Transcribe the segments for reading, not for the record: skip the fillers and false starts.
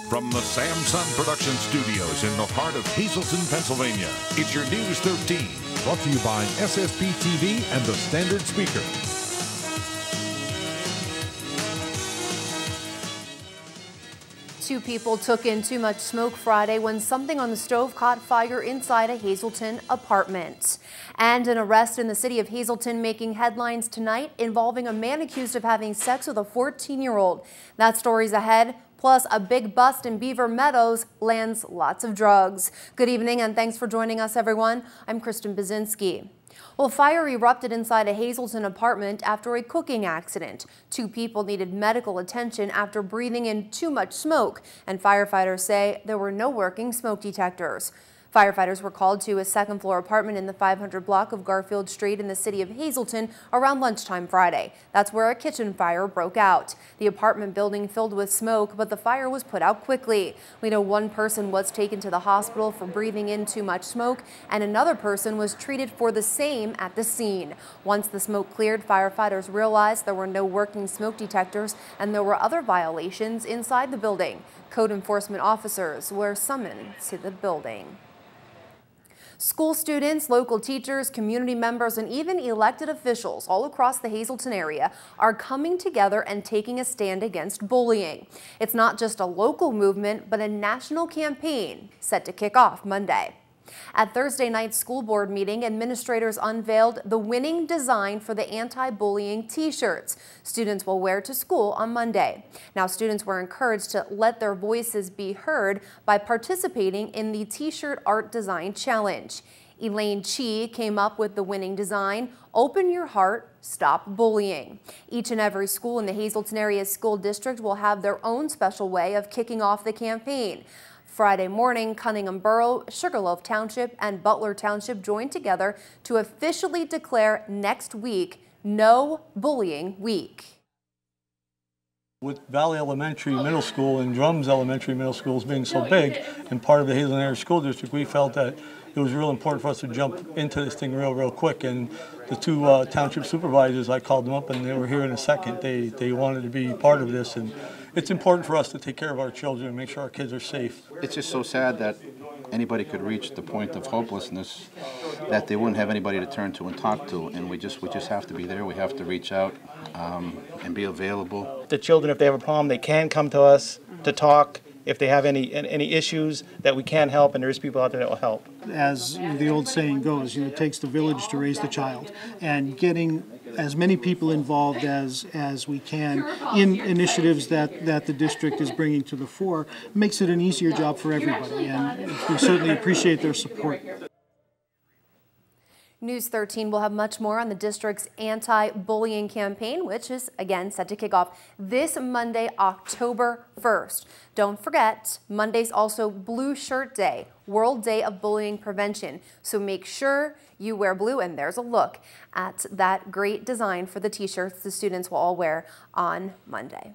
From the Samson Production Studios in the heart of Hazleton, Pennsylvania, it's your News 13. Brought to you by SSPTV and the Standard Speaker. Two people took in too much smoke Friday when something on the stove caught fire inside a Hazleton apartment. And an arrest in the city of Hazleton making headlines tonight involving a man accused of having sex with a 14-year-old. That story's ahead. Plus, a big bust in Beaver Meadows lands lots of drugs. Good evening and thanks for joining us, everyone. I'm Kristen Bazinski. Well, fire erupted inside a Hazleton apartment after a cooking accident. Two people needed medical attention after breathing in too much smoke, and firefighters say there were no working smoke detectors. Firefighters were called to a second-floor apartment in the 500 block of Garfield Street in the city of Hazleton around lunchtime Friday. That's where a kitchen fire broke out. The apartment building filled with smoke, but the fire was put out quickly. We know one person was taken to the hospital for breathing in too much smoke, and another person was treated for the same at the scene. Once the smoke cleared, firefighters realized there were no working smoke detectors and there were other violations inside the building. Code enforcement officers were summoned to the building. School students, local teachers, community members, and even elected officials all across the Hazleton area are coming together and taking a stand against bullying. It's not just a local movement, but a national campaign set to kick off Monday. At Thursday night's school board meeting, administrators unveiled the winning design for the anti-bullying t-shirts students will wear to school on Monday. Now, students were encouraged to let their voices be heard by participating in the t-shirt art design challenge. Elaine Chi came up with the winning design, "Open Your Heart, Stop Bullying." Each and every school in the Hazleton area school district will have their own special way of kicking off the campaign. Friday morning, Cunningham Borough, Sugarloaf Township, and Butler Township joined together to officially declare next week No Bullying Week. With Valley Elementary Middle School and Drums Elementary Middle Schools being so big and part of the Hazleton Area School District, we felt that it was real important for us to jump into this thing real quick. And the two township supervisors, I called them up and they were here in a second. They wanted to be part of this, and it's important for us to take care of our children and make sure our kids are safe. It's just so sad that anybody could reach the point of hopelessness, that they wouldn't have anybody to turn to and talk to, and we just have to be there. We have to reach out and be available. The children, if they have a problem, they can come to us to talk. If they have any issues that we can help, and there's people out there that will help. As the old saying goes, it takes the village to raise the child, and getting as many people involved as we can in initiatives that the district is bringing to the fore makes it an easier job for everybody, and we certainly appreciate their support. News 13 will have much more on the district's anti-bullying campaign, which is again set to kick off this Monday, October 1st. Don't forget, Monday's also Blue Shirt Day, World Day of Bullying Prevention. So make sure you wear blue, and there's a look at that great design for the t-shirts the students will all wear on Monday.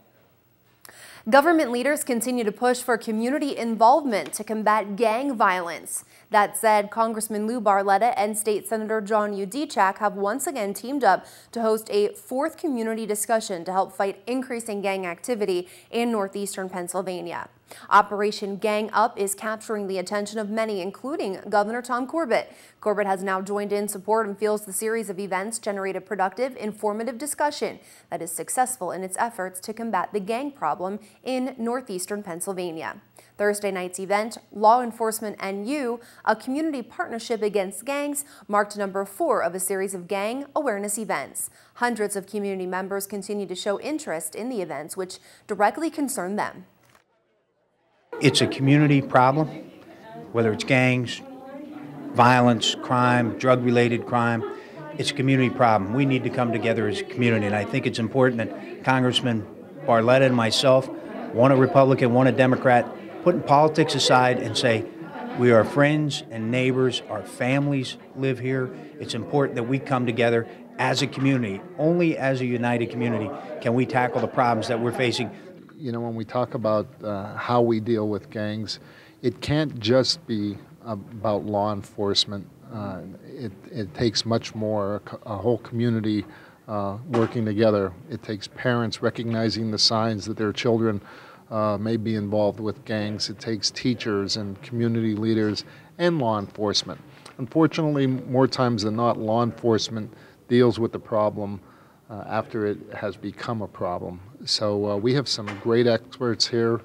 Government leaders continue to push for community involvement to combat gang violence. That said, Congressman Lou Barletta and State Senator John Udechak have once again teamed up to host a fourth community discussion to help fight increasing gang activity in northeastern Pennsylvania. Operation Gang Up is capturing the attention of many, including Governor Tom Corbett. Corbett has now joined in support and feels the series of events generate a productive, informative discussion that is successful in its efforts to combat the gang problem in northeastern Pennsylvania. Thursday night's event, Law Enforcement and You, a community partnership against gangs, marked number 4 of a series of gang awareness events. Hundreds of community members continue to show interest in the events which directly concern them. It's a community problem, whether it's gangs, violence, crime, drug-related crime. It's a community problem. We need to come together as a community, and I think it's important that Congressman Barletta and myself, one a Republican, one a Democrat, putting politics aside and say, we are friends and neighbors, our families live here. It's important that we come together as a community. Only as a united community can we tackle the problems that we're facing. You know, when we talk about how we deal with gangs, it can't just be about law enforcement. It takes much more, a whole community working together. It takes parents recognizing the signs that their children may be involved with gangs. It takes teachers and community leaders and law enforcement. Unfortunately, more times than not, law enforcement deals with the problem after it has become a problem. So we have some great experts here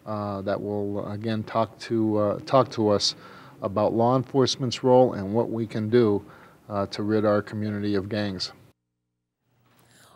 that will again talk to us about law enforcement's role and what we can do to rid our community of gangs.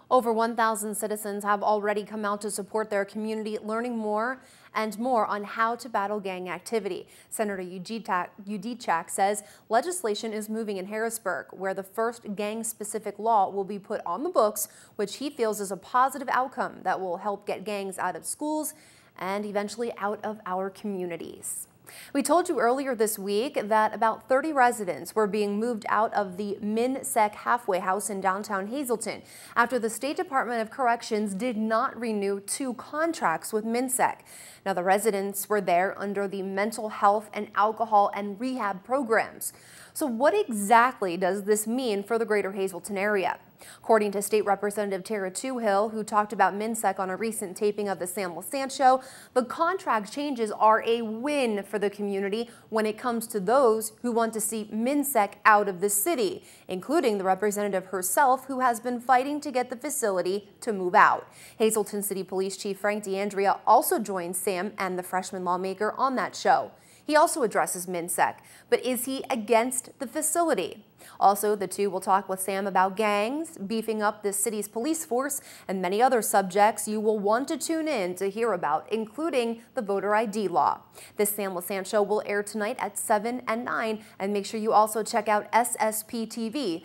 Over 1,000 citizens have already come out to support their community, learning more and more on how to battle gang activity. Senator Udechak says legislation is moving in Harrisburg, where the first gang-specific law will be put on the books, which he feels is a positive outcome that will help get gangs out of schools and eventually out of our communities. We told you earlier this week that about 30 residents were being moved out of the MnSec halfway house in downtown Hazleton after the State Department of Corrections did not renew 2 contracts with MnSec. Now, the residents were there under the mental health and alcohol and rehab programs. So what exactly does this mean for the greater Hazleton area? According to State Representative Tara Toohill, who talked about MnSec on a recent taping of the Sam LaSant Show, the contract changes are a win for the community when it comes to those who want to see MnSec out of the city, including the representative herself, who has been fighting to get the facility to move out. Hazleton City Police Chief Frank D'Andrea also joined Sam and the freshman lawmaker on that show. He also addresses MnSec, but is he against the facility? Also, the two will talk with Sam about gangs, beefing up the city's police force, and many other subjects you will want to tune in to hear about, including the voter ID law. This Sam LaSant Show will air tonight at 7 and 9, and make sure you also check out SSPTV.com.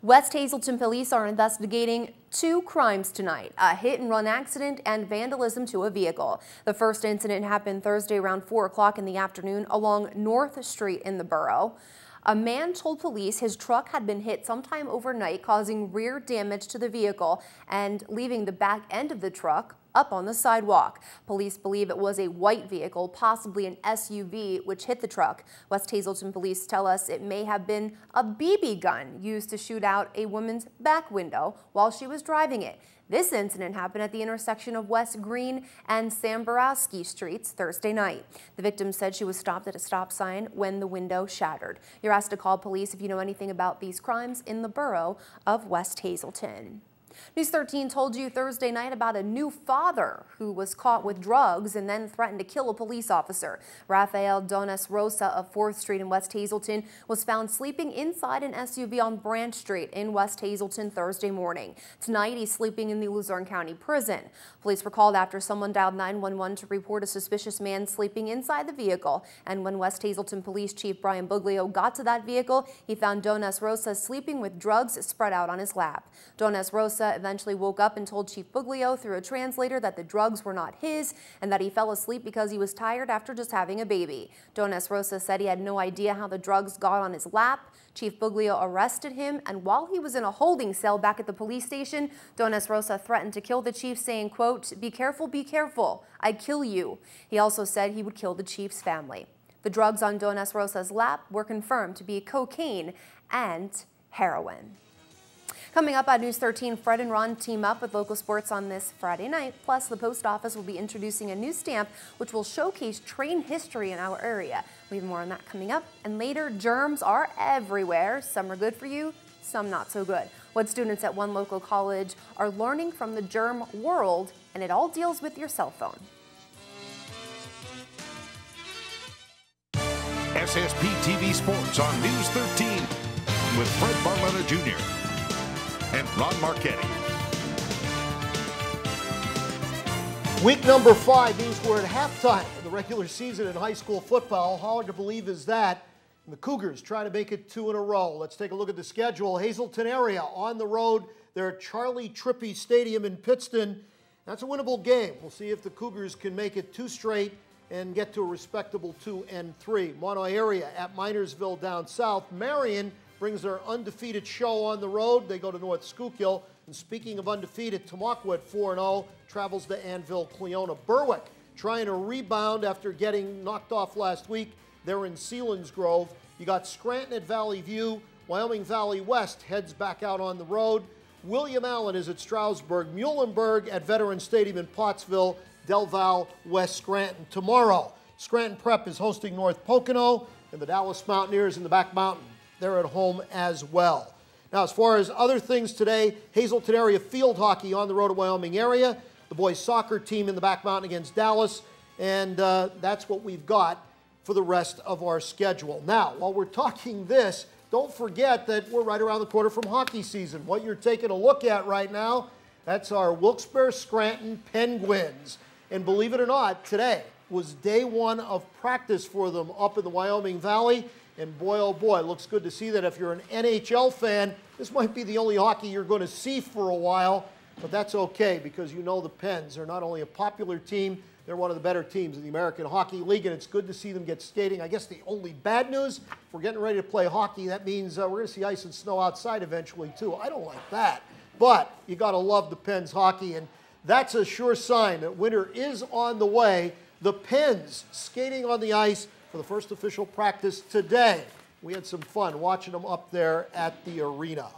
West Hazleton police are investigating 2 crimes tonight, a hit-and-run accident and vandalism to a vehicle. The first incident happened Thursday around 4 o'clock in the afternoon along North Street in the borough. A man told police his truck had been hit sometime overnight, causing rear damage to the vehicle and leaving the back end of the truck up on the sidewalk. Police believe it was a white vehicle, possibly an SUV, which hit the truck. West Hazleton police tell us it may have been a BB gun used to shoot out a woman's back window while she was driving it. This incident happened at the intersection of West Green and Samborowski Streets Thursday night. The victim said she was stopped at a stop sign when the window shattered. You're asked to call police if you know anything about these crimes in the borough of West Hazleton. News 13 told you Thursday night about a new father who was caught with drugs and then threatened to kill a police officer. Rafael Dones Rosa of 4th Street in West Hazleton was found sleeping inside an SUV on Branch Street in West Hazleton Thursday morning. Tonight, he's sleeping in the Luzerne County Prison. Police were called after someone dialed 911 to report a suspicious man sleeping inside the vehicle. And when West Hazleton Police Chief Brian Buglio got to that vehicle, he found Dones Rosa sleeping with drugs spread out on his lap. Dones Rosa eventually woke up and told Chief Buglio through a translator that the drugs were not his and that he fell asleep because he was tired after just having a baby. Dones Rosa said he had no idea how the drugs got on his lap. Chief Buglio arrested him, and while he was in a holding cell back at the police station, Dones Rosa threatened to kill the chief, saying, quote, be careful, I'd kill you." He also said he would kill the chief's family. The drugs on Dones Rosa's lap were confirmed to be cocaine and heroin. Coming up on News 13, Fred and Ron team up with local sports on this Friday night. Plus, the post office will be introducing a new stamp which will showcase train history in our area. We have more on that coming up. And later, germs are everywhere. Some are good for you, some not so good. What students at one local college are learning from the germ world, and it all deals with your cell phone. SSPTV Sports on News 13 with Fred Barletta Jr. and Ron Marchetti. Week number 5 means we're at halftime of the regular season in high school football. How hard to believe is that? And the Cougars trying to make it 2 in a row. Let's take a look at the schedule. Hazleton area on the road. They're at Charlie Trippi Stadium in Pittston. That's a winnable game. We'll see if the Cougars can make it 2 straight and get to a respectable 2-3. Mono area at Minersville down south. Marion brings their undefeated show on the road. They go to North Schuylkill. And speaking of undefeated, Tamaqua at 4-0 travels to Annville, Cleona. Berwick trying to rebound after getting knocked off last week. They're in Selinsgrove. You got Scranton at Valley View. Wyoming Valley West heads back out on the road. William Allen is at Stroudsburg, Muhlenberg at Veterans Stadium in Pottsville, Del Val, West Scranton. Tomorrow, Scranton Prep is hosting North Pocono, and the Dallas Mountaineers in the back mountain. They're at home as well. Now, as far as other things today, Hazleton area field hockey on the road to Wyoming area, the boys soccer team in the back mountain against Dallas, and that's what we've got for the rest of our schedule. Now, while we're talking this, don't forget that we're right around the corner from hockey season. What you're taking a look at right now, that's our Wilkes-Barre Scranton Penguins. And believe it or not, today was day one of practice for them up in the Wyoming Valley. And boy, oh boy, it looks good to see that. If you're an NHL fan, this might be the only hockey you're going to see for a while. But that's okay, because you know the Pens are not only a popular team, they're one of the better teams in the American Hockey League, and it's good to see them get skating. I guess the only bad news, if we're getting ready to play hockey, that means we're going to see ice and snow outside eventually, too. I don't like that. But you got to love the Pens hockey, and that's a sure sign that winter is on the way. The Pens skating on the ice for the first official practice today. We had some fun watching them up there at the arena.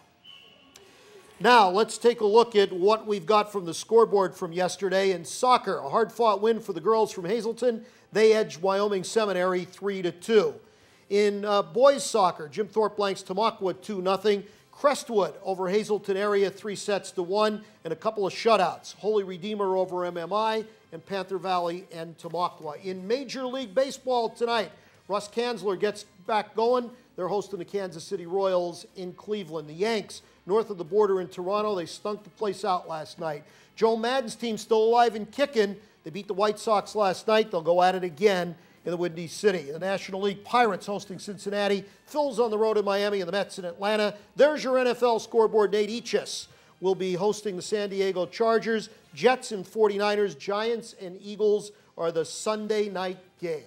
Now, let's take a look at what we've got from the scoreboard from yesterday in soccer. A hard-fought win for the girls from Hazleton. They edged Wyoming Seminary 3-2. In boys soccer, Jim Thorpe blanks Tamaqua 2-0. Crestwood over Hazleton area 3-1, and a couple of shutouts. Holy Redeemer over MMI, and Panther Valley and Tamaqua. In Major League Baseball tonight, Russ Kanzler gets back going. They're hosting the Kansas City Royals in Cleveland. The Yanks, north of the border in Toronto, they stunk the place out last night. Joe Madden's team still alive and kicking. They beat the White Sox last night. They'll go at it again in the Windy City. The National League Pirates hosting Cincinnati. Phil's on the road in Miami, and the Mets in Atlanta. There's your NFL scoreboard. Nate Eachus will be hosting the San Diego Chargers. Jets and 49ers, Giants and Eagles are the Sunday night game.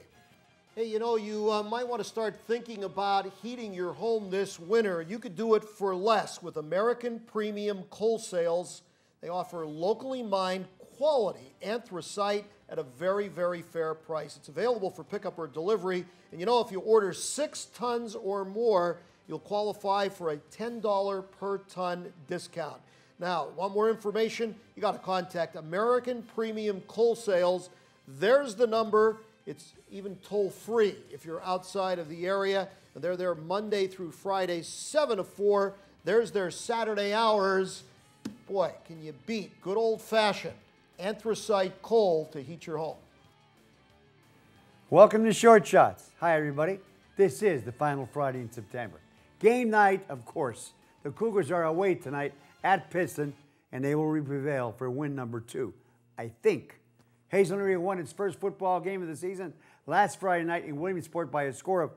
Hey, you know, you might want to start thinking about heating your home this winter. You could do it for less with American Premium Coal Sales. They offer locally mined quality anthracite at a very, very fair price. It's available for pickup or delivery. And you know, if you order 6 tons or more, you'll qualify for a $10 per ton discount. Now, want more information? You got to contact American Premium Coal Sales. There's the number. It's even toll-free if you're outside of the area. And they're there Monday through Friday, 7 to 4. There's their Saturday hours. Boy, can you beat good old-fashioned anthracite coal to heat your home. Welcome to Short Shots. Hi, everybody. This is the final Friday in September. Game night, of course. The Cougars are away tonight at Pittston, and they will prevail for win number 2, I think. Hazleton area won its first football game of the season last Friday night in Williamsport by a score of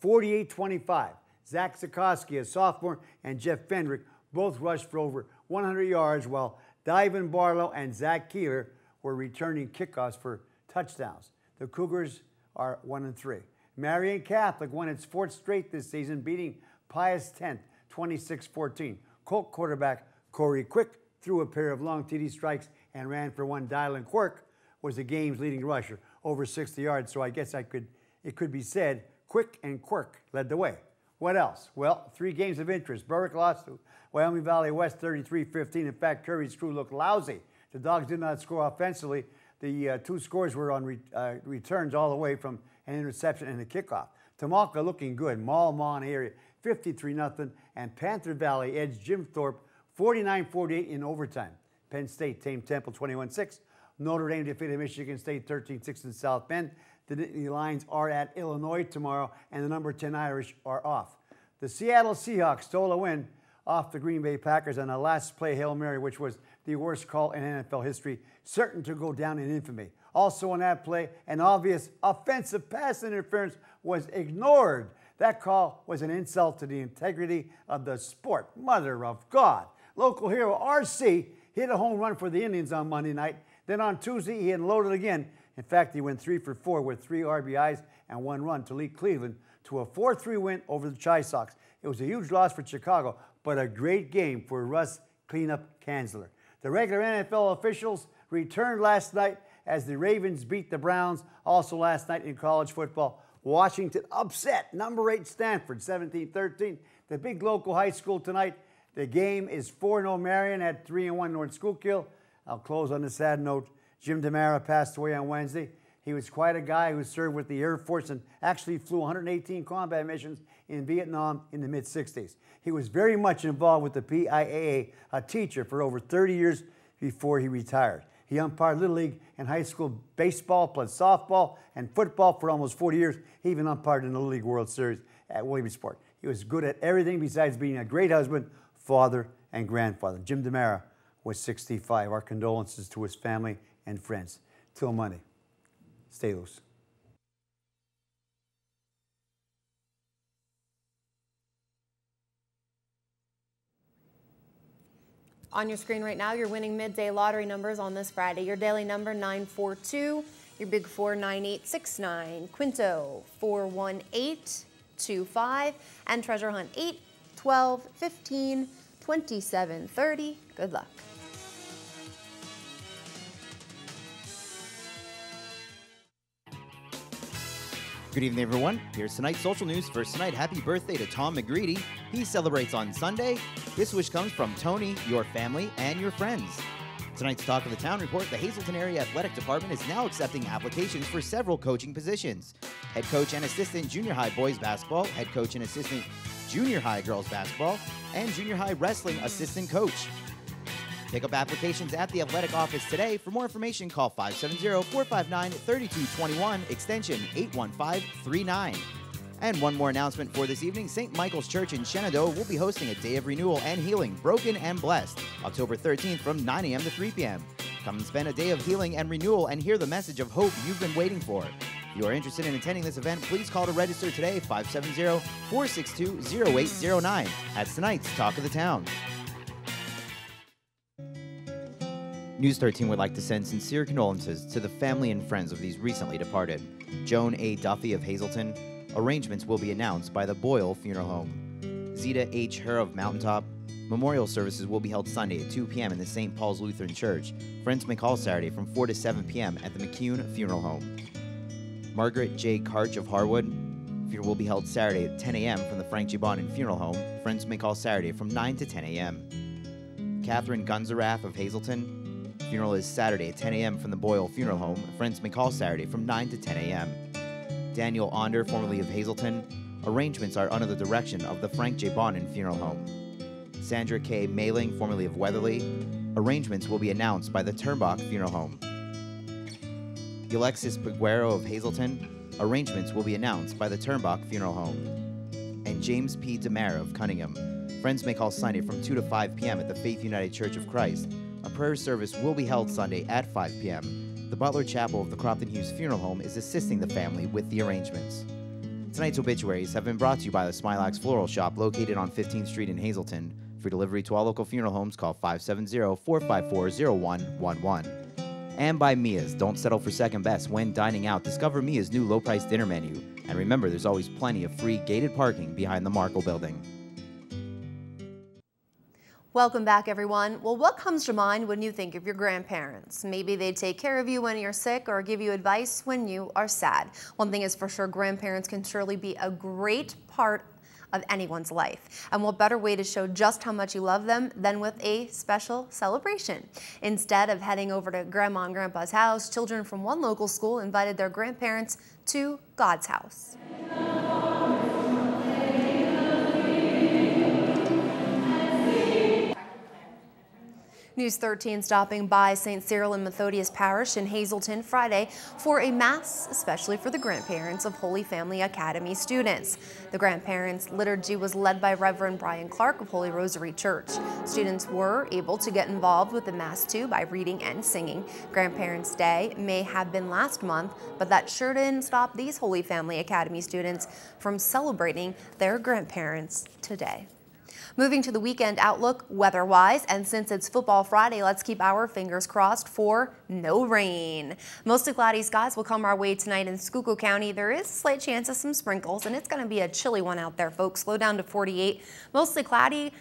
48-25. Zach Sikorsky, a sophomore, and Jeff Fendrick both rushed for over 100 yards, while Divan Barlow and Zach Keeler were returning kickoffs for touchdowns. The Cougars are 1-3. Marian Catholic won its 4th straight this season, beating Pius 10th 26-14. Colt quarterback Corey Quick threw a pair of long TD strikes and ran for one. Dylan Quirk was the game's leading rusher, over 60 yards, so I guess it could be said Quick and Quirk led the way. What else? Well, 3 games of interest. Berwick lost to Wyoming Valley West 33-15. In fact, Curry's crew looked lousy. The Dogs did not score offensively. The 2 scores were on returns all the way from an interception and a kickoff. Tamaqua looking good. Maul area 53-0, and Panther Valley edged Jim Thorpe 49-48 in overtime. Penn State tamed Temple 21-6. Notre Dame defeated Michigan State 13-6 in South Bend. The Nittany Lions are at Illinois tomorrow, and the number 10 Irish are off. The Seattle Seahawks stole a win off the Green Bay Packers on a last play Hail Mary, which was the worst call in NFL history, certain to go down in infamy. Also on that play, an obvious offensive pass interference was ignored. That call was an insult to the integrity of the sport. Mother of God. Local hero RC hit a home run for the Indians on Monday night. Then on Tuesday, he unloaded again. In fact, he went 3 for 4 with 3 RBIs and 1 run to lead Cleveland to a 4-3 win over the Chi Sox. It was a huge loss for Chicago, but a great game for Russ Cleanup Kanzler. The regular NFL officials returned last night as the Ravens beat the Browns. Also last night in college football, Washington upset number 8 Stanford 17-13. The big local high school tonight, The game is 4-0 Marion at 3-1 North Schuylkill. I'll close on a sad note. Jim DeMara passed away on Wednesday. He was quite a guy who served with the Air Force and actually flew 118 combat missions in Vietnam in the mid-60s. He was very much involved with the PIAA, a teacher for over 30 years before he retired. He umpired Little League and high school baseball, played softball and football for almost 40 years. He even umpired in the Little League World Series at Williamsport. He was good at everything besides being a great husband, father, and grandfather. Jim DeMara was 65. Our condolences to his family and friends. Till Monday, stay loose. On your screen right now, your winning midday lottery numbers on this Friday. Your daily number 942, your big 4 9869, Quinto 41825, and Treasure Hunt 8, 12, 15, 27, 30. Good luck. Good evening, everyone. Here's tonight's social news. First tonight, happy birthday to Tom McGreedy. He celebrates on Sunday. This wish comes from Tony, your family, and your friends. Tonight's Talk of the Town report, the Hazleton Area Athletic Department is now accepting applications for several coaching positions. Head coach and assistant junior high boys basketball, head coach and assistant junior high girls basketball, and junior high wrestling assistant coach. Pick up applications at the athletic office today. For more information, call 570-459-3221, extension 81539. And one more announcement for this evening. St. Michael's Church in Shenandoah will be hosting a day of renewal and healing, broken and blessed, October 13th from 9 a.m. to 3 p.m. Come and spend a day of healing and renewal and hear the message of hope you've been waiting for. If you are interested in attending this event, please call to register today, 570-462-0809. That's tonight's Talk of the Town. News 13 would like to send sincere condolences to the family and friends of these recently departed. Joan A. Duffy of Hazleton. Arrangements will be announced by the Boyle Funeral Home. Zita H. Herr of Mountaintop. Memorial services will be held Sunday at 2 p.m. in the St. Paul's Lutheran Church. Friends may call Saturday from 4 to 7 p.m. at the McCune Funeral Home. Margaret J. Karch of Harwood. Funeral will be held Saturday at 10 a.m. from the Frank J. Bonin Funeral Home. Friends may call Saturday from 9 to 10 a.m. Catherine Gunzerath of Hazleton. Funeral is Saturday at 10 a.m. from the Boyle Funeral Home. Friends may call Saturday from 9 to 10 a.m. Daniel Onder, formerly of Hazleton. Arrangements are under the direction of the Frank J. Bonin Funeral Home. Sandra K. Mailing, formerly of Weatherly. Arrangements will be announced by the Turnbach Funeral Home. Alexis Peguero of Hazleton. Arrangements will be announced by the Turnbach Funeral Home. And James P. DeMare of Cunningham. Friends may call Sunday from 2 to 5 p.m. at the Faith United Church of Christ. A prayer service will be held Sunday at 5 p.m. The Butler Chapel of the Crofton Hughes Funeral Home is assisting the family with the arrangements. Tonight's obituaries have been brought to you by the Smilax Floral Shop located on 15th Street in Hazleton. For delivery to all local funeral homes, call 570-454-0111. And by Mia's. Don't settle for second best when dining out. Discover Mia's new low-price dinner menu. And remember, there's always plenty of free gated parking behind the Markle building. Welcome back, everyone. Well, what comes to mind when you think of your grandparents? Maybe they take care of you when you're sick or give you advice when you are sad. One thing is for sure, grandparents can surely be a great part of anyone's life. And what better way to show just how much you love them than with a special celebration? Instead of heading over to Grandma and Grandpa's house, children from one local school invited their grandparents to God's house. News 13 stopping by St. Cyril and Methodius Parish in Hazleton Friday for a mass, especially for the grandparents of Holy Family Academy students. The grandparents' liturgy was led by Reverend Brian Clark of Holy Rosary Church. Students were able to get involved with the mass too by reading and singing. Grandparents' Day may have been last month, but that sure didn't stop these Holy Family Academy students from celebrating their grandparents today. Moving to the weekend outlook weather-wise, and since it's Football Friday, let's keep our fingers crossed for no rain. Mostly cloudy skies will come our way tonight in Schuylkill County. There is a slight chance of some sprinkles, and it's going to be a chilly one out there, folks. Low down to 48. Mostly cloudy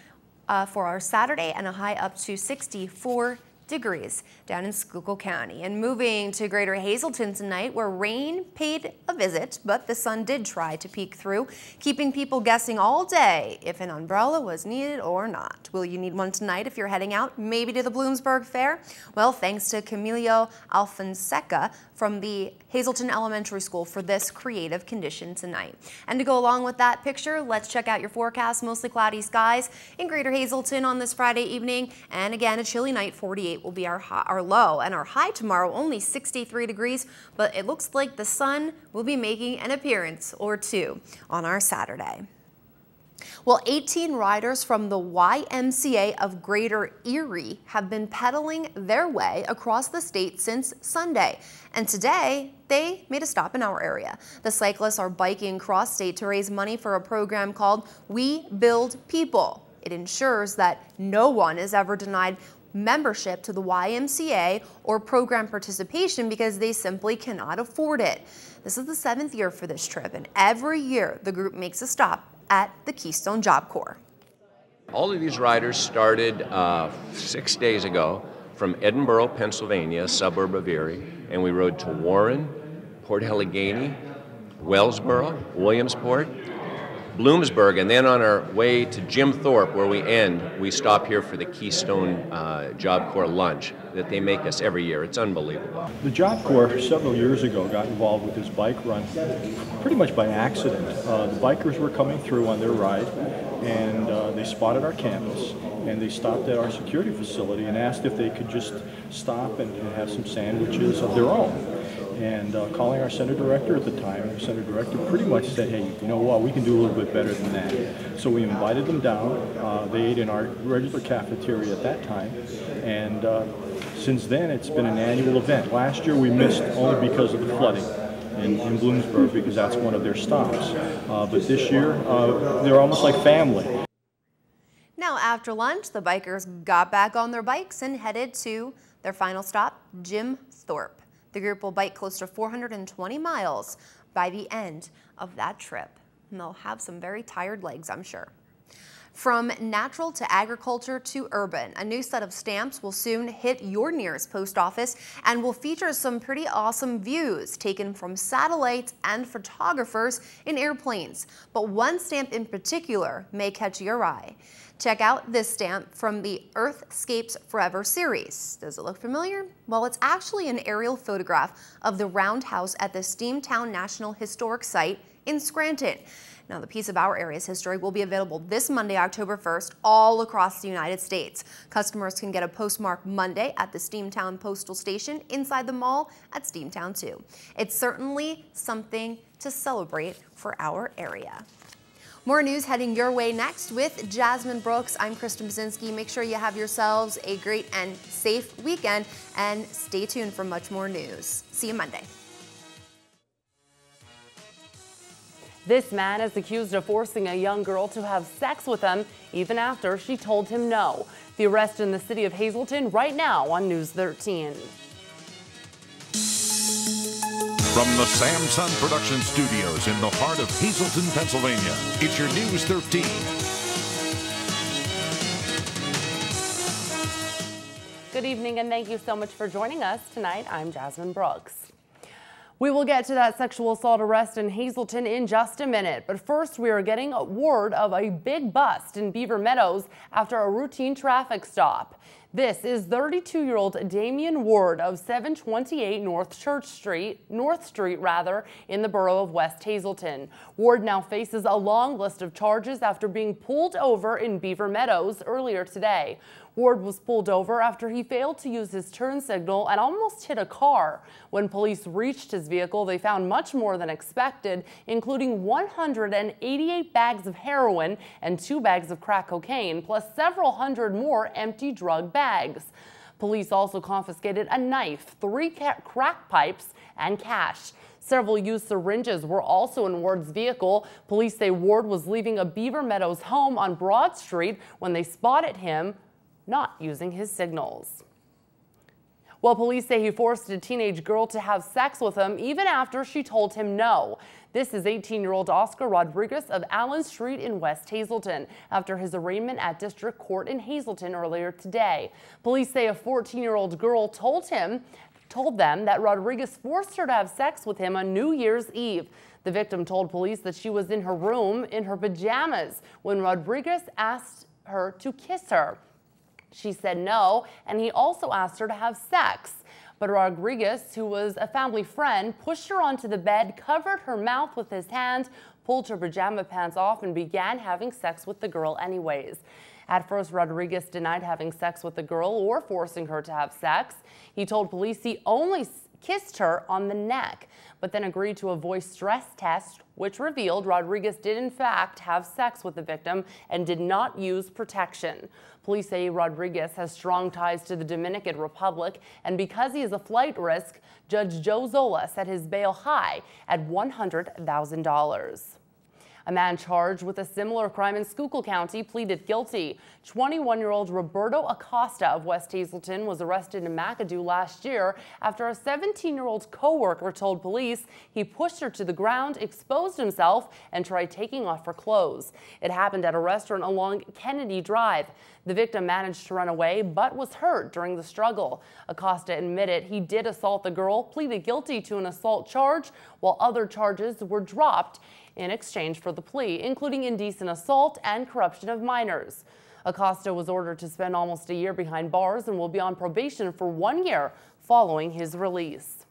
for our Saturday, and a high up to 64 degrees down in Schuylkill County. And moving to Greater Hazleton tonight, where rain paid a visit, but the sun did try to peek through, keeping people guessing all day if an umbrella was needed or not. Will you need one tonight if you're heading out, maybe to the Bloomsburg Fair? Well, thanks to Camilo Alfonseca from the Hazleton Elementary School for this creative condition tonight. And to go along with that picture, let's check out your forecast. Mostly cloudy skies in Greater Hazleton on this Friday evening, and again a chilly night. 48 will be our low, and our high tomorrow only 63 degrees, but it looks like the sun will be making an appearance or two on our Saturday. Well, 18 riders from the YMCA of Greater Erie have been pedaling their way across the state since Sunday. And today, they made a stop in our area. The cyclists are biking cross-state to raise money for a program called We Build People. It ensures that no one is ever denied membership to the YMCA or program participation because they simply cannot afford it. This is the 7th year for this trip, and every year the group makes a stop at the Keystone Job Corps. All of these riders started 6 days ago from Edinburgh, Pennsylvania, a suburb of Erie, and we rode to Warren, Port Allegheny, Wellsboro, Williamsport, Bloomsburg, and then on our way to Jim Thorpe, where we end, we stop here for the Keystone Job Corps lunch that they make us every year. It's unbelievable. The Job Corps several years ago got involved with this bike run pretty much by accident. The bikers were coming through on their ride, and they spotted our campus, and they stopped at our security facility and asked if they could just stop and have some sandwiches of their own. And calling our center director at the time, the center director pretty much said, hey, you know what, we can do a little bit better than that. So we invited them down. They ate in our regular cafeteria at that time. And since then, it's been an annual event. Last year, we missed only because of the flooding in Bloomsburg, because that's one of their stops. But this year, they're almost like family. Now, after lunch, the bikers got back on their bikes and headed to their final stop, Jim Thorpe. The group will bike close to 420 miles by the end of that trip. And they'll have some very tired legs, I'm sure. From natural to agriculture to urban, a new set of stamps will soon hit your nearest post office and will feature some pretty awesome views taken from satellites and photographers in airplanes. But one stamp in particular may catch your eye. Check out this stamp from the Earthscapes Forever series. Does it look familiar? Well, it's actually an aerial photograph of the roundhouse at the Steamtown National Historic Site in Scranton. Now, the piece of our area's history will be available this Monday, October 1st, all across the United States. Customers can get a postmark Monday at the Steamtown Postal Station inside the mall at Steamtown 2. It's certainly something to celebrate for our area. More news heading your way next with Jasmine Brooks. I'm Kristen Basinski. Make sure you have yourselves a great and safe weekend, and stay tuned for much more news. See you Monday. This man is accused of forcing a young girl to have sex with him even after she told him no. The arrest in the city of Hazleton right now on News 13. From the Samson Production Studios in the heart of Hazleton, Pennsylvania, it's your News 13. Good evening, and thank you so much for joining us tonight. I'm Jasmine Brooks. We will get to that sexual assault arrest in Hazleton in just a minute, but first we are getting word of a big bust in Beaver Meadows after a routine traffic stop. This is 32-year-old Damian Ward of 728 North Street in the borough of West Hazleton. Ward now faces a long list of charges after being pulled over in Beaver Meadows earlier today. Ward was pulled over after he failed to use his turn signal and almost hit a car. When police reached his vehicle, they found much more than expected, including 188 bags of heroin and 2 bags of crack cocaine, plus several hundred more empty drug bags. Police also confiscated a knife, 3 crack pipes, and cash. Several used syringes were also in Ward's vehicle. Police say Ward was leaving a Beaver Meadows home on Broad Street when they spotted him not using his signals. Well, Well, police say he forced a teenage girl to have sex with him even after she told him no. This is 18-year-old Oscar Rodriguez of Allen Street in West Hazleton after his arraignment at District Court in Hazleton earlier today. Police say a 14-year-old girl told them that Rodriguez forced her to have sex with him on New Year's Eve. The victim told police that she was in her room in her pajamas when Rodriguez asked her to kiss her. She said no, and he also asked her to have sex. But Rodriguez, who was a family friend, pushed her onto the bed, covered her mouth with his hand, pulled her pajama pants off, and began having sex with the girl anyways. At first, Rodriguez denied having sex with the girl or forcing her to have sex. He told police he only kissed her on the neck, but then agreed to a voice stress test, which revealed Rodriguez did in fact have sex with the victim and did not use protection. Police say Rodriguez has strong ties to the Dominican Republic, and because he is a flight risk, Judge Joe Zola set his bail high at $100,000. A man charged with a similar crime in Schuylkill County pleaded guilty. 21-year-old Roberto Acosta of West Hazleton was arrested in McAdoo last year after a 17-year-old co-worker told police he pushed her to the ground, exposed himself, and tried taking off her clothes. It happened at a restaurant along Kennedy Drive. The victim managed to run away but was hurt during the struggle. Acosta admitted he did assault the girl, pleaded guilty to an assault charge, while other charges were dropped in exchange for the plea, including indecent assault and corruption of minors. Acosta was ordered to spend almost a year behind bars and will be on probation for 1 year following his release.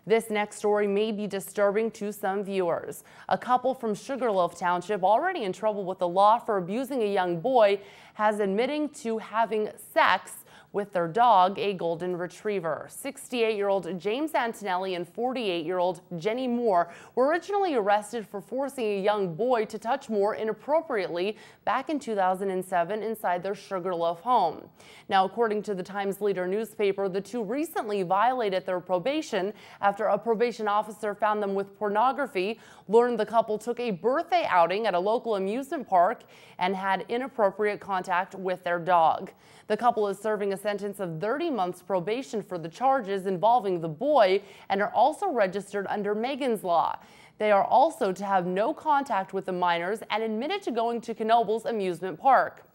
This next story may be disturbing to some viewers. A couple from Sugarloaf Township, already in trouble with the law for abusing a young boy, has admitting to having sex with their dog, a golden retriever. 68-year-old James Antonelli and 48-year-old Jenny Moore were originally arrested for forcing a young boy to touch Moore inappropriately back in 2007 inside their Sugarloaf home. Now, according to the Times-Leader newspaper, the two recently violated their probation after a probation officer found them with pornography, learned the couple took a birthday outing at a local amusement park, and had inappropriate contact with their dog. The couple is serving a sentence of 30 months probation for the charges involving the boy and are also registered under Megan's Law. They are also to have no contact with the minors and admitted to going to Knoble's amusement park.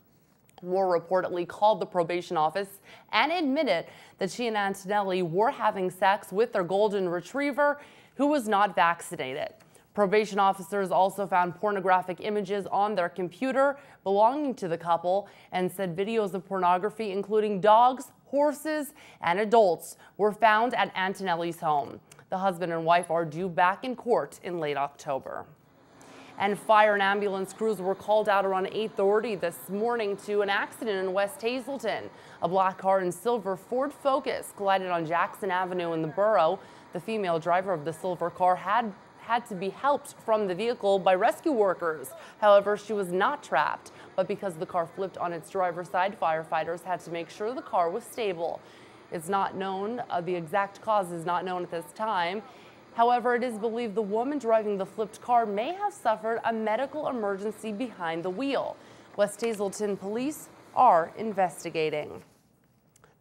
Moore reportedly called the probation office and admitted that she and Antonelli were having sex with their golden retriever, who was not vaccinated. Probation officers also found pornographic images on their computer belonging to the couple and said videos of pornography, including dogs, horses, and adults, were found at Antonelli's home. The husband and wife are due back in court in late October. And fire and ambulance crews were called out around 8:30 this morning to an accident in West Hazleton. A black car and silver Ford Focus collided on Jackson Avenue in the borough. The female driver of the silver car had to be helped from the vehicle by rescue workers. However, she was not trapped, but because the car flipped on its driver's side, firefighters had to make sure the car was stable. It's not known, the exact cause is not known at this time. However, it is believed the woman driving the flipped car may have suffered a medical emergency behind the wheel. West Hazleton police are investigating.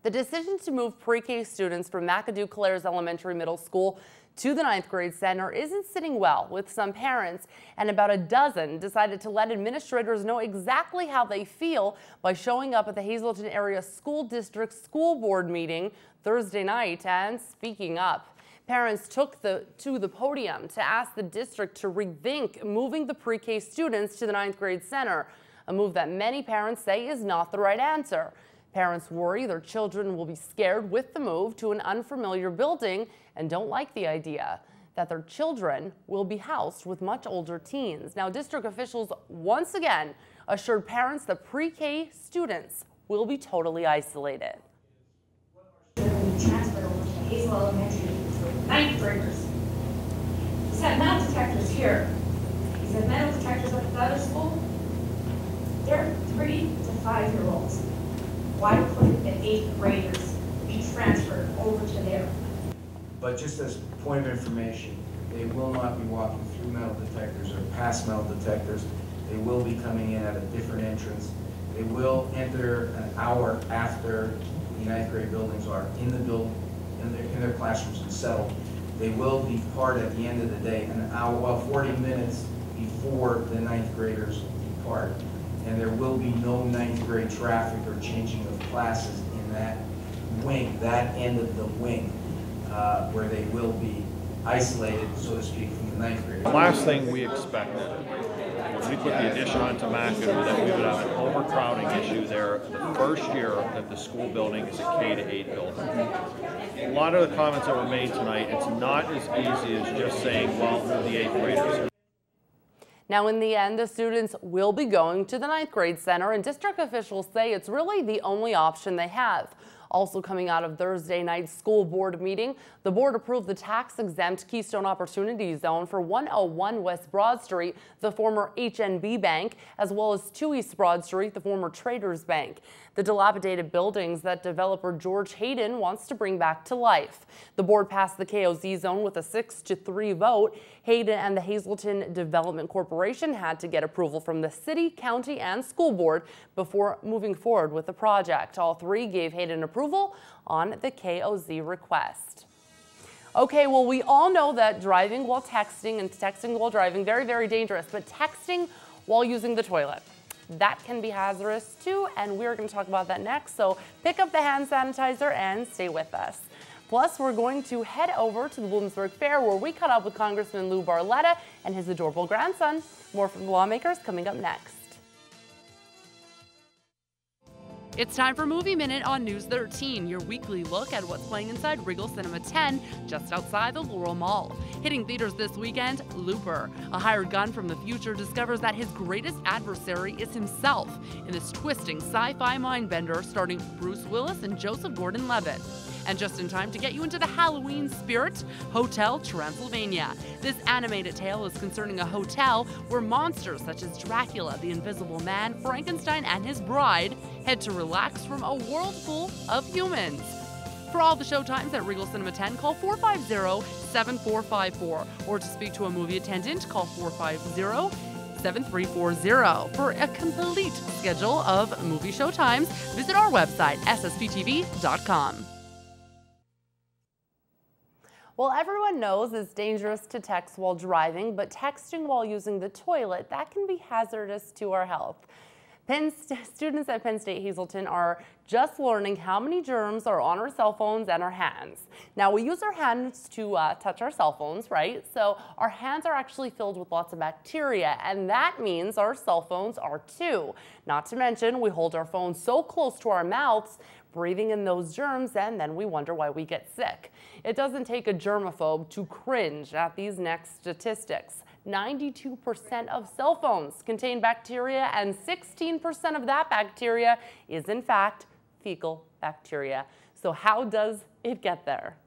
The decision to move pre-K students from McAdoo Clares Elementary Middle School to the 9th grade center isn't sitting well with some parents, and about a dozen decided to let administrators know exactly how they feel by showing up at the Hazleton Area School District School Board meeting Thursday night and speaking up. Parents took to the podium to ask the district to rethink moving the pre-K students to the 9th grade center, a move that many parents say is not the right answer. Parents worry their children will be scared with the move to an unfamiliar building and don't like the idea that their children will be housed with much older teens. Now, district officials once again assured parents that pre-K students will be totally isolated. Transferred over to Hazel Elementary for 9th graders. He's had metal detectors here. He's had metal detectors at the other school. They're 3 to 5-year-olds. Why couldn't the 8th graders be transferred over to there? But just as a point of information, they will not be walking through metal detectors or past metal detectors. They will be coming in at a different entrance. They will enter an hour after the ninth grade buildings are in their classrooms and settled. They will depart at the end of the day, an hour, well, 40 minutes before the ninth graders depart. And there will be no ninth grade traffic or changing of classes in that wing, that end of the wing, where they will be isolated, so to speak, from the ninth graders. The last thing we expected when we put the addition onto McAdoo that we would have an overcrowding issue there the first year that the school building is a K-8 building. A lot of the comments that were made tonight, it's not as easy as just saying, well, we're the 8th graders. Now, in the end, the students will be going to the 9th grade center, and district officials say it's really the only option they have. Also coming out of Thursday night's school board meeting, the board approved the tax-exempt Keystone Opportunity Zone for 101 West Broad Street, the former HNB Bank, as well as 2 East Broad Street, the former Traders Bank. The dilapidated buildings that developer George Hayden wants to bring back to life. The board passed the KOZ zone with a 6-3 vote. Hayden and the Hazleton Development Corporation had to get approval from the city, county, and school board before moving forward with the project. All 3 gave Hayden approval on the KOZ request. Okay, well, we all know that driving while texting and texting while driving, very, very dangerous, but texting while using the toilet, that can be hazardous too, and we're going to talk about that next. So pick up the hand sanitizer and stay with us. Plus, we're going to head over to the Bloomsburg Fair where we caught up with Congressman Lou Barletta and his adorable grandson. More from the lawmakers coming up next. It's time for Movie Minute on News 13, your weekly look at what's playing inside Regal Cinema 10, just outside the Laurel Mall. Hitting theaters this weekend, Looper. A hired gun from the future discovers that his greatest adversary is himself in this twisting sci-fi mind-bender starring Bruce Willis and Joseph Gordon-Levitt. And just in time to get you into the Halloween spirit, Hotel Transylvania. This animated tale is concerning a hotel where monsters such as Dracula, the Invisible Man, Frankenstein, and his bride head to relax from a world full of humans. For all the showtimes at Regal Cinema 10, call 450-7454. Or to speak to a movie attendant, call 450-7340. For a complete schedule of movie showtimes, visit our website, SSPTV.com. Well, everyone knows it's dangerous to text while driving, but texting while using the toilet, that can be hazardous to our health. Students at Penn State Hazleton are just learning how many germs are on our cell phones and our hands. Now, we use our hands to touch our cell phones, right? So our hands are actually filled with lots of bacteria, and that means our cell phones are too. Not to mention, we hold our phones so close to our mouths, breathing in those germs, and then we wonder why we get sick. It doesn't take a germaphobe to cringe at these next statistics. 92% of cell phones contain bacteria, and 16% of that bacteria is in fact fecal bacteria. So how does it get there?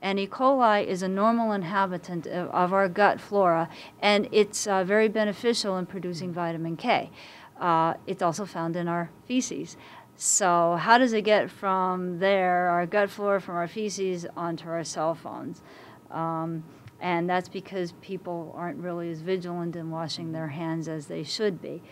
And E. coli is a normal inhabitant of our gut flora, and it's very beneficial in producing vitamin K. It's also found in our feces. So how does it get from there, our gut flora, from our feces, onto our cell phones? And that's because people aren't really as vigilant in washing their hands as they should be.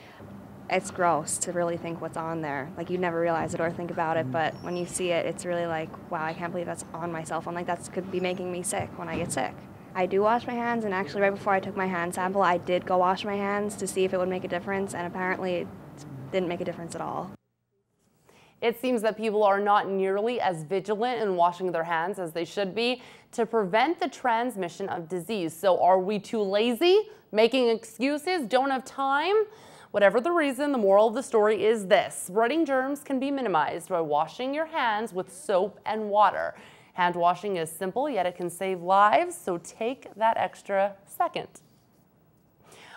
It's gross to really think what's on there. Like, you never realize it or think about it, but when you see it, it's really like, wow, I can't believe that's on my cell phone. Like, that could be making me sick when I get sick. I do wash my hands, and actually right before I took my hand sample, I did go wash my hands to see if it would make a difference, and apparently it didn't make a difference at all. It seems that people are not nearly as vigilant in washing their hands as they should be to prevent the transmission of disease. So are we too lazy, making excuses, don't have time? Whatever the reason, the moral of the story is this: spreading germs can be minimized by washing your hands with soap and water. Hand washing is simple, yet it can save lives, so take that extra second.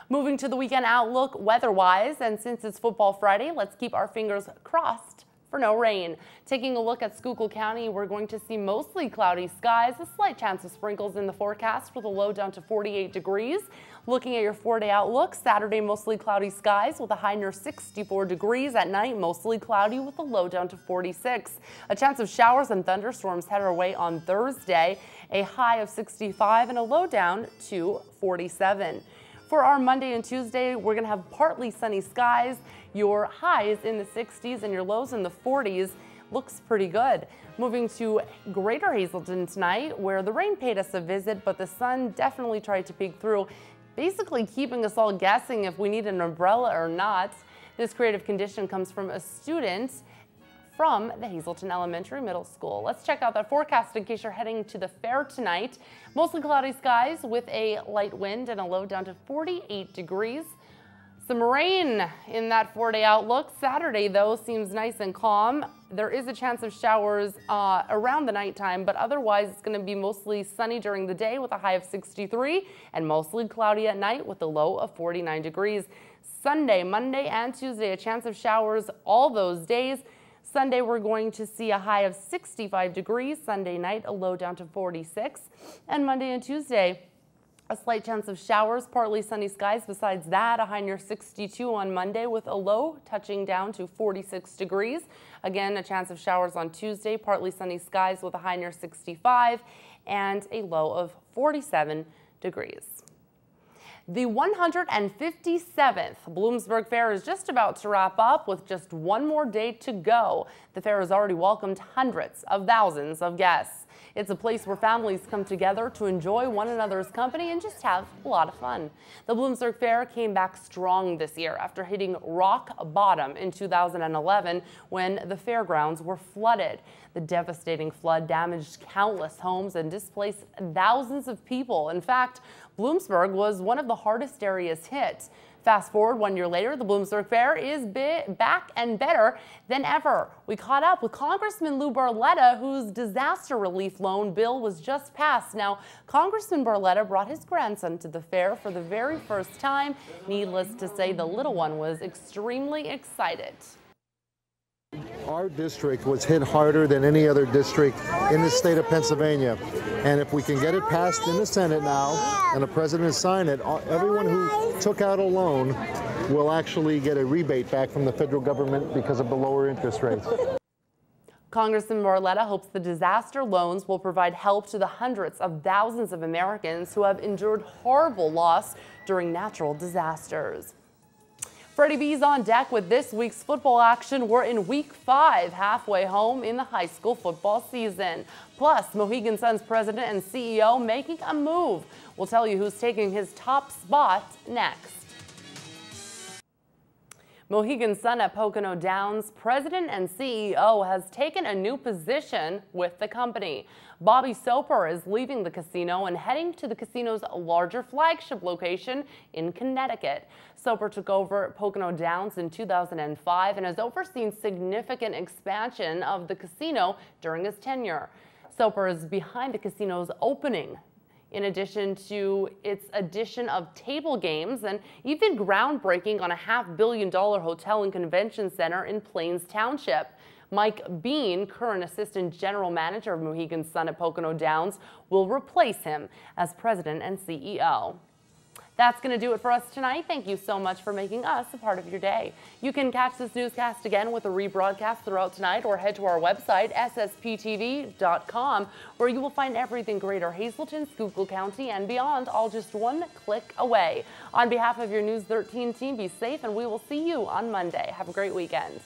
Moving to the weekend outlook weather-wise, and since it's Football Friday, let's keep our fingers crossed for no rain. Taking a look at Schuylkill County, we're going to see mostly cloudy skies, a slight chance of sprinkles in the forecast with a low down to 48 degrees. Looking at your 4-day outlook, Saturday mostly cloudy skies with a high near 64 degrees. At night, mostly cloudy with a low down to 46. A chance of showers and thunderstorms head our way on Thursday, a high of 65 and a low down to 47. For our Monday and Tuesday, we're going to have partly sunny skies. Your highs in the 60s and your lows in the 40s. Looks pretty good. Moving to Greater Hazleton tonight, where the rain paid us a visit, but the sun definitely tried to peek through, basically keeping us all guessing if we need an umbrella or not. This creative condition comes from a student from the Hazleton Elementary Middle School. Let's check out that forecast in case you're heading to the fair tonight. Mostly cloudy skies with a light wind and a low down to 48 degrees. Some rain in that 4-day outlook. Saturday, though, seems nice and calm. There is a chance of showers around the nighttime, but otherwise it's going to be mostly sunny during the day with a high of 63 and mostly cloudy at night with a low of 49 degrees. Sunday, Monday, and Tuesday, a chance of showers all those days. Sunday, we're going to see a high of 65 degrees. Sunday night, a low down to 46. And Monday and Tuesday, a slight chance of showers, partly sunny skies. Besides that, a high near 62 on Monday with a low touching down to 46 degrees. Again, a chance of showers on Tuesday, partly sunny skies with a high near 65 and a low of 47 degrees. The 157th Bloomsburg Fair is just about to wrap up with just one more day to go. The fair has already welcomed hundreds of thousands of guests. It's a place where families come together to enjoy one another's company and just have a lot of fun. The Bloomsburg Fair came back strong this year after hitting rock bottom in 2011 when the fairgrounds were flooded. The devastating flood damaged countless homes and displaced thousands of people. In fact, Bloomsburg was one of the hardest areas hit. Fast forward 1 year later, the Bloomsburg Fair is back and better than ever. We caught up with Congressman Lou Barletta, whose disaster relief loan bill was just passed. Now, Congressman Barletta brought his grandson to the fair for the very first time. Needless to say, the little one was extremely excited. Our district was hit harder than any other district in the state of Pennsylvania. And if we can get it passed in the Senate now and the president sign it, everyone who took out a loan will actually get a rebate back from the federal government because of the lower interest rates. Congressman Barletta hopes the disaster loans will provide help to the hundreds of thousands of Americans who have endured horrible loss during natural disasters. Freddie B's on deck with this week's football action. We're in week 5, halfway home in the high school football season. Plus, Mohegan Sun's president and CEO making a move. We'll tell you who's taking his top spot next. Mohegan Sun at Pocono Downs, president and CEO, has taken a new position with the company. Bobby Soper is leaving the casino and heading to the casino's larger flagship location in Connecticut. Soper took over Pocono Downs in 2005 and has overseen significant expansion of the casino during his tenure. Soper is behind the casino's opening, in addition to its addition of table games and even groundbreaking on a $500 million hotel and convention center in Plains Township. Mike Bean, current assistant general manager of Mohegan Sun at Pocono Downs, will replace him as president and CEO. That's going to do it for us tonight. Thank you so much for making us a part of your day. You can catch this newscast again with a rebroadcast throughout tonight, or head to our website, SSPTV.com, where you will find everything Greater Hazleton, Schuylkill County, and beyond, all just one click away. On behalf of your News 13 team, be safe, and we will see you on Monday. Have a great weekend.